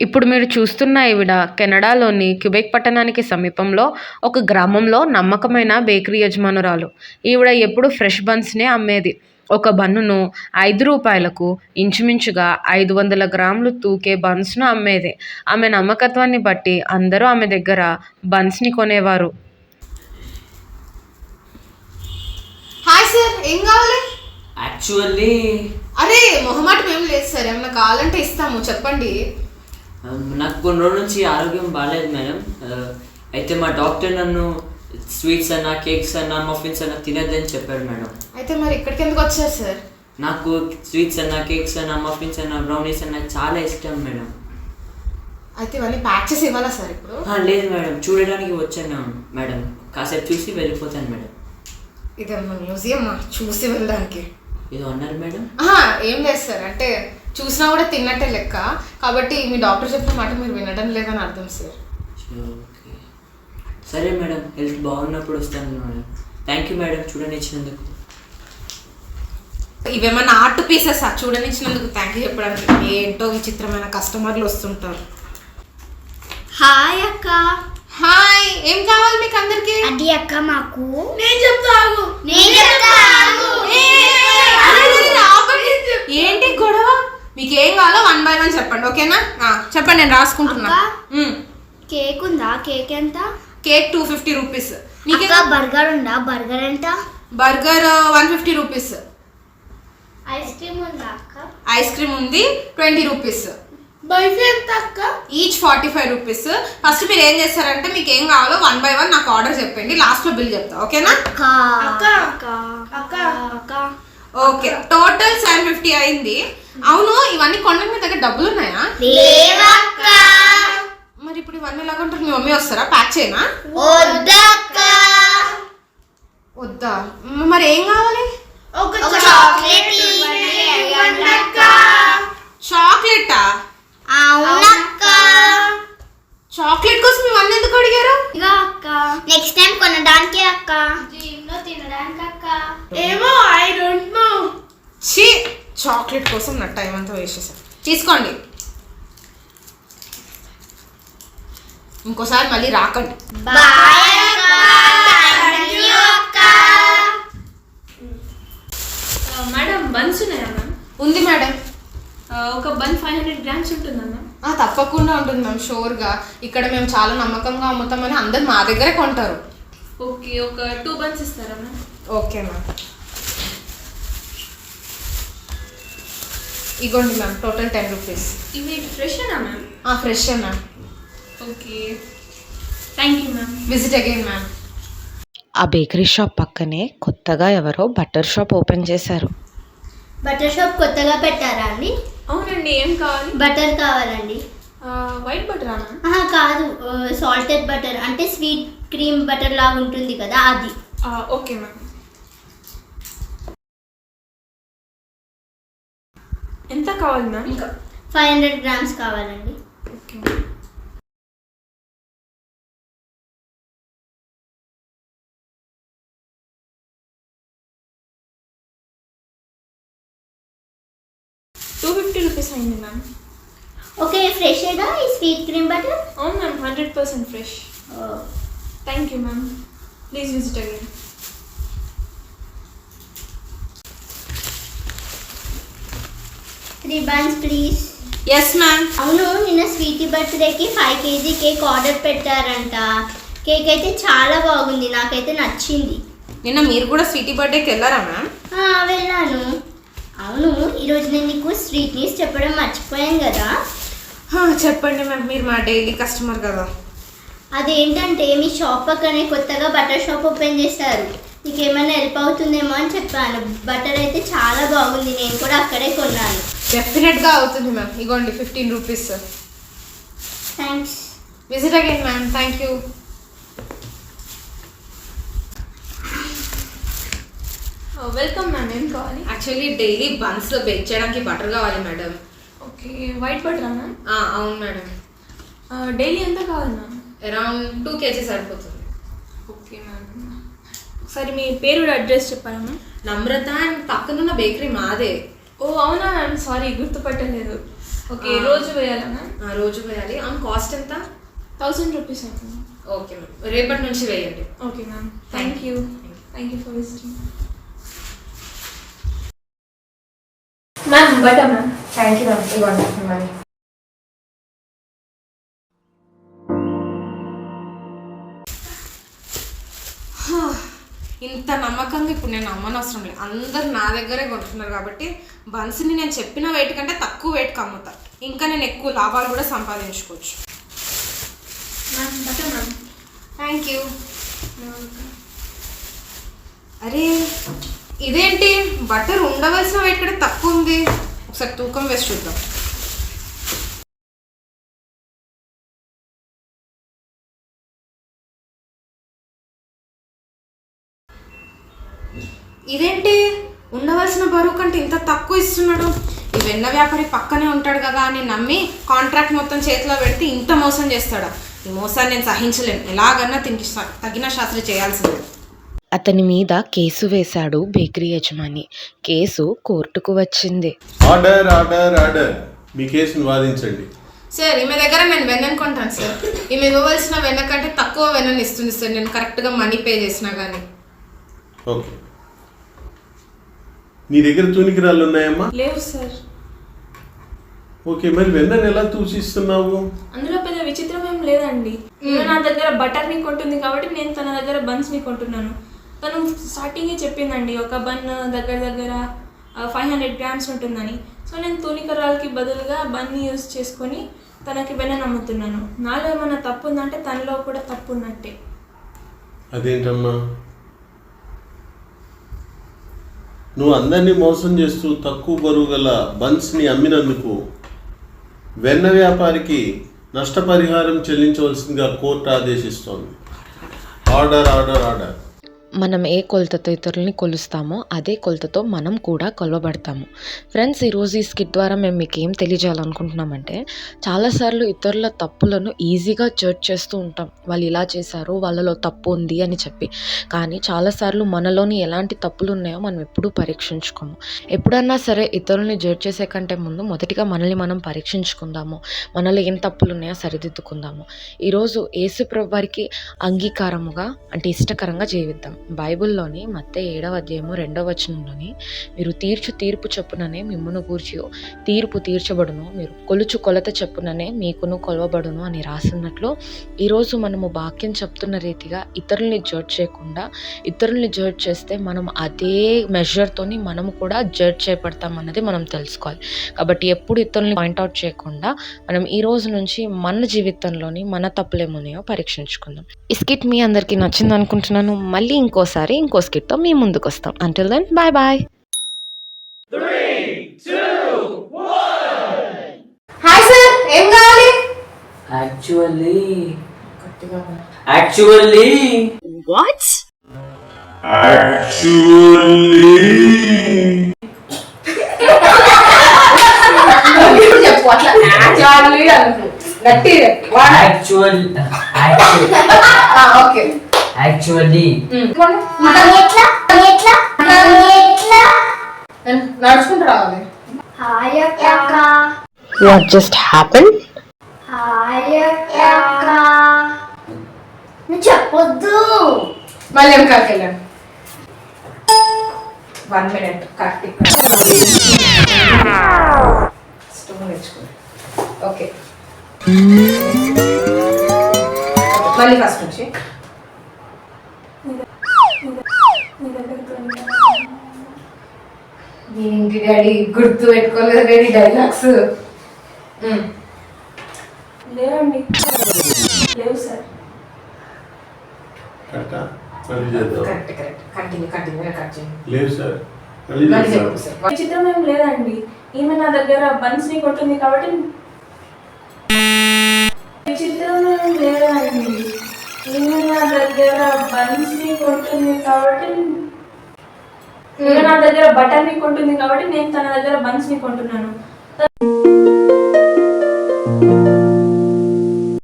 ఇప్పుడు మీరు చూస్తున్న ఈవిడ కెనడాలోని క్యుబెక్ పట్టణానికి సమీపంలో ఒక గ్రామంలో నమ్మకమైన బేకరీ యజమానురాలు. ఈవిడ ఎప్పుడు ఫ్రెష్ బన్స్‌నే అమ్మేది. ఒక బన్నును రూ. 5కు ఇంచుమించుగా 500 గ్రాములు తూకే బన్స్‌ను అమ్మేది. ఆమె నమ్మకత్వాన్ని బట్టి అందరూ ఆమె దగ్గర బన్స్‌ని కొనేవారు. హాయ్ సార్, ఏం కావాలి? యాక్చువల్లీ అరే మొహమాటం ఏం లేదు సార్, ఏమన్నా కావాలంటే ఇస్తాము, చెప్పండి. నాకు కొన్ని రోజుల నుంచి ఆరోగ్యం బాగాలేదు మేడం. అయితే మా డాక్టర్ నన్ను స్వీట్స్ అన్న, కేక్స్ అన్న, మఫిన్స్ అన్న తినద్దని చెప్పారు మేడం. అయితే మరి ఇక్కడికి ఎందుకు వచ్చారు సార్? నాకు స్వీట్స్ అన్న, కేక్స్ అన్న, మఫిన్స్ అన్న, బ్రౌనీస్ అన్న చాలా ఇష్టం మేడం. అయితే ఇవన్నీ ప్యాక్ చేసి ఇవ్వాలా సార్ ఇప్పుడు? లేదు మేడం, చూడడానికి వచ్చాను మేడం. కాసేపు చూసి వెళ్ళిపోతాను మేడం. ఇదేమన్నా మ్యూజియం చూసి వెళ్ళడానికి? ఏదో అన్నారు మేడం. ఏం లేదు సార్, అంటే చూసినా కూడా తిన్నట్టే లెక్క. కాబట్టి మీ డాక్టర్ చెప్పిన మాట మీరు వినడం లేదని అర్థం సార్. ఓకే సరే మేడం, హెల్త్ బాగున్నప్పుడు వస్తాను మేడం. థ్యాంక్ యూ మేడం చూడనిచ్చినందుకు. ఇవేమన్నా ఆర్ట్ పీసెస్ చూడనిచ్చినందుకు థ్యాంక్ యూ చెప్పడానికి. ఏంటో విచిత్రమైన కస్టమర్లు వస్తుంటారు. హాయ్ అక్క. హాయ్, ఏం కావాలి మీకు అందరికి? అది అక్క మాకు నేను చెప్తాను. ఏంటి గొడవ? మీకు ఏం కావాలో 1 by 1 చెప్పండి, ఓకేనా? చెప్పండి, నేను రాసుకుంటున్నా. కేక్ ఉందా? కేక్ ఎంత? Cake 250 rupees. బర్గర్ ఉందా? బర్గర్ ఎంత? Burger 150 rupees. ఐస్ క్రీమ్ ఉందా అక్క? ఐస్ క్రీమ్ ఉంది 20 రూపీస్. బైఫ్ ఎంత అక్క? Each 45 rupees. ఫస్ట్ మీరు ఏం చేస్తారంటే మీకు ఏం కావాలో 1 by 1 నాకు ఆర్డర్ చెప్పండి, లాస్ట్ లో బిల్ చెప్తా, ఓకేనా? ఓకే, టోటల్ 750 అయింది. అవును, ఇవన్నీ కొనడానికి మీ దగ్గర డబ్బులు ఉన్నాయా? మరి ఇప్పుడు ఇవన్నీ ఎలా కొంటారు? మీ మమ్మీ వస్తారా? ప్యాక్ చేయనా? వద్దా? మరి ఏం కావాలి? చాక్లెటా? చాక్లెట్ కోసం ఇవన్నీ ఎందుకు అడిగారు? నెక్స్ట్ టైం కొనడానికి అక్క, తినడానికి అక్క. ఏమో, ఐ డోంట్ నో. ఛీ, చాక్లెట్ కోసం నా టైం అంతా వేస్ట్ చేశాను. తీసుకోండి, ఇంకోసారి మళ్ళీ రాకండి. మేడం బన్స్ ఉన్నాయా మ్యామ్? ఉంది మేడం. ఒక బన్ 500 గ్రామ్స్ ఉంటుందా మ్యామ్? తప్పకుండా ఉంటుంది మ్యామ్, షూర్గా. ఇక్కడ మేము చాలా నమ్మకంగా అమ్ముతామని అందరు మా దగ్గరే కొంటారు. ఓకే, ఒక 2 బన్స్ ఇస్తారా మ్యామ్? ఓకే మ్యామ్, ఇగోండి మ్యామ్, టోటల్ 10 రూపీస్. ఇవి ఫ్రెషేనా ma'am? Fresh ma'am. Okay, thank you ma'am. Visit again ma'am. ఆ బేకరీ షాప్ పక్కనే కొత్తగా ఎవరో బటర్ షాప్ ఓపెన్ చేశారు. బటర్ షాప్ కొత్తగా పెట్టారా అండి? అవునండి, ఏం కావాలి? బటర్ కావాలండి. వైట్ బటరా మ్యామ్? కాదు, సాల్టెడ్ బటర్, అంటే స్వీట్ క్రీమ్ బటర్ లాగా ఉంటుంది కదా, అది. Okay ma'am. ఎంత కావాలి మ్యామ్? ఇంకా 500 గ్రామ్స్ కావాలండి. ఓకే. 250 రూపీస్ అయింది మ్యామ్. ఓకే, ఫ్రెషేగా ఈ స్వీట్ క్రీమ్ బటర్? అవును ma'am, 100% fresh. Thank you ma'am, please visit again. Three buns please. Yes ma'am. అవును, నిన్న స్వీటీ బర్త్డేకి 5 kg కేక్ ఆర్డర్ పెట్టారంట. కేక్ అయితే చాలా బాగుంది, నాకైతే నచ్చింది. నిన్న మీరు కూడా స్వీటీ బర్త్డేకి వెళ్ళారా మ్యామ్? వెళ్ళాను. అవును, ఈరోజు నేను నీకు స్వీట్ న్యూస్ చెప్పడం మర్చిపోయాను కదా. చెప్పండి మ్యామ్, మీరు మా డైలీ కస్టమర్ కదా. అదేంటంటే మీ షాప్ పక్కనే కొత్తగా బటర్ షాప్ ఓపెన్ చేశారు. నీకు ఏమైనా హెల్ప్ అవుతుందేమో అని చెప్పాను. బటర్ అయితే చాలా బాగుంది, నేను కూడా అక్కడే కొన్నాను. డెఫినెట్గా అవుతుంది మ్యామ్, ఇగోండి 15 rupees. Thanks. Visit again ma'am, thank you. Welcome ma'am, ఏం కావాలి? యాక్చువల్లీ డైలీ బన్స్ బేక్ చేయడానికి బటర్ కావాలి మేడం. ఓకే, వైట్ బటరా మ్యామ్? అవును మేడం. డైలీ ఎంత కావాలి మ్యామ్? అరౌండ్ 2 kg సరిపోతుంది. ఓకే మ్యామ్, ఒకసారి మీ పేరు అడ్రస్ చెప్పారా మ్యామ్? నమ్రత అండ్ పక్కనున్న బేకరీ మాదే. ఓ అవునా మ్యామ్, సారీ గుర్తుపట్టలేదు. ఓకే రోజు వేయాలా మ్యామ్? రోజు వేయాలి. కాస్ట్ ఎంత? 1000 రూపీస్ అవుతుంది. ఓకే మ్యామ్, రేపటి నుంచి వేయండి. Okay ma'am, thank you for visiting. Ma'am butter ma'am. Thank you ma'am, ఇవ్వండి మనీ. ఇంత నమ్మకంగా ఇప్పుడు నేను అమ్మనవసరం లేదు, అందరు నా దగ్గరే కొంటున్నారు కాబట్టి బన్స్ని నేను చెప్పిన వెయిట్ కంటే తక్కువ వెయిట్కి అమ్ముతా, ఇంకా నేను ఎక్కువ లాభాలు కూడా సంపాదించుకోవచ్చు. Ma'am butter ma'am. Thank you. అరే ఇదేంటి బటర్ ఉండవలసిన వెయిట్ కంటే తక్కువ ఉంది, ఒకసారి తూకం వేసి చూద్దాం. ఇదేంటి ఉండవలసిన బరువు కంటే ఇంత తక్కువ ఇస్తున్నాడు, ఈ వెన్న వ్యాపారి పక్కనే ఉంటాడు కదా అని నమ్మి కాంట్రాక్ట్ మొత్తం చేతిలో పెడితే ఇంత మోసం చేస్తాడా? ఈ మోసాన్ని నేను సహించలేను, ఎలాగన్నా తగిన శాస్త్రి చేయాల్సిందే. అతని మీద కేసు వేశాడు బేకరీ యజమాని. కేసు కోర్టుకు వచ్చింది. ఆర్డర్ ఆర్డర్ ఆర్డర్, మీ కేసును వాదించండి. సార్ ఈమె దగ్గర నేను వెన్నను కొంటాను సార్, ఈమె ఇవ్వవలసిన వెన్న కంటే తక్కువ వెన్నను ఇస్తుంది సార్, నేను కరెక్ట్గా మనీ పే చేసినా కానీ. ఓకే, నీ దగ్గర తూనికిరాళ్ళు ఉన్నాయమ్మా? లేవు సార్. ఓకే, మరి వెన్నను ఎలా తూచిస్తున్నావు? అందులో పెద్ద విచిత్రం ఏం లేదండి. నా దగ్గర బటర్ని కొంటుంది కాబట్టి నేను తన దగ్గర బన్స్ని కొంటున్నాను. తను స్టార్టింగే చెప్పిందండి ఒక బన్ దగ్గర 500 గ్రామ్స్ ఉంటుందని. సో నేను తూనికరాలకి బదులుగా బన్ని యూజ్ చేసుకొని తనకి వెన్న నమ్ముతున్నాను. నాలో ఏమైనా తప్పు ఉందంటే తనలో కూడా తప్పు ఉన్నట్టే. అదేంటమ్మా, నువ్వు అందరినీ మోసం చేస్తూ తక్కువ బరువు గల బన్స్ని అమ్మినందుకు వెన్న వ్యాపారికి నష్టపరిహారం చెల్లించవలసిందిగా కోర్టు ఆదేశిస్తోంది. Order order order. మనం ఏ కొలతతో ఇతరులని కొలుస్తామో అదే కొలతతో మనం కూడా కొలవబడతాము. ఫ్రెండ్స్, ఈరోజు ఈ స్కిట్ ద్వారా మేము మీకు ఏం తెలియజేయాలనుకుంటున్నామంటే, చాలాసార్లు ఇతరుల తప్పులను ఈజీగా జడ్జ్ చేస్తూ ఉంటాం. వాళ్ళు ఇలా చేశారు, వాళ్ళలో తప్పు ఉంది అని చెప్పి. కానీ చాలాసార్లు మనలోని ఎలాంటి తప్పులు ఉన్నాయో మనం ఎప్పుడూ పరీక్షించుకోము. ఎప్పుడన్నా సరే ఇతరులని జడ్జ్ చేసే కంటే ముందు మొదటిగా మనల్ని మనం పరీక్షించుకుందాము. మనలో ఏం తప్పులు ఉన్నాయో సరిదిద్దుకుందాము. ఈరోజు యేసుప్రభు వారికి అంగీకారముగా అంటే ఇష్టకరంగా జీవిద్దాం. బైబిల్లోని మత్తయి 7వ అధ్యాయము 2వ వచనంలోని, మీరు తీర్చు తీర్పు చొప్పుననే మిమ్మును గూర్చి తీర్పు తీర్చబడును, మీరు కొలుచు కొలత చొప్పుననే మీకును కొలవబడును అని రాస్తున్నట్లు, ఈరోజు మనము వాక్యం చెప్తున్న రీతిగా ఇతరుల్ని జడ్జ్ చేయకుండా, ఇతరుల్ని జడ్జ్ చేస్తే మనం అదే మెజర్తోని మనము కూడా జడ్జ్ చేయబడతాం అన్నది మనం తెలుసుకోవాలి. కాబట్టి ఎప్పుడు ఇతరుల్ని పాయింట్అవుట్ చేయకుండా మనం ఈ రోజు నుంచి మన జీవితంలోని మన తప్పులేమున్నాయో పరీక్షించుకుందాం. ఈ స్కిట్ మీ అందరికీ నచ్చింది అనుకుంటున్నాను. మళ్ళీ ఇంకోసారి ఇంకో స్కిట్తో మీ ముందుకు వస్తాం. Until then bye bye. Hi sir, ఏం కావాలి? Actually what? చెప్పు అట్లా ఓకే. యాక్చువల్లీ నడుచుకుంటూ రావాలి. హాయ్ అక్క. What just happen? హాయ్ అక్క. నువ్వు చెప్పొద్దు. మళ్ళీ ఏం కాకి వెళ్ళాను. 1 minute కరెక్ట్. స్టవ్ తెచ్చుకో. ఓకే, మళ్ళీ ఫస్ట్ నుంచి. ఏంటి డాడీ గుర్తు పెట్టుకోలేదు డాడీ డైలాగ్స్? లేవండి, లేవు సార్. మళ్ళీ చేద్దాం. కరెక్ట్ కరెక్ట్, కంటిన్యూ కట్ చేయండి. లేదు సార్, మళ్ళీ మళ్ళీ చేద్దాం. చెప్పు సార్. విచిత్రం ఏం లేదండి. ఈమె నా దగ్గర బన్స్ని కొంటుంది కాబట్టి విచిత్రం ఏం లేదండి. ఈమె నా దగ్గర బన్స్ని కొంటుంది కాబట్టి ఈమె నా దగ్గర బటర్ని కొంటుంది కాబట్టి నేను తన దగ్గర బన్స్ని కొంటున్నాను.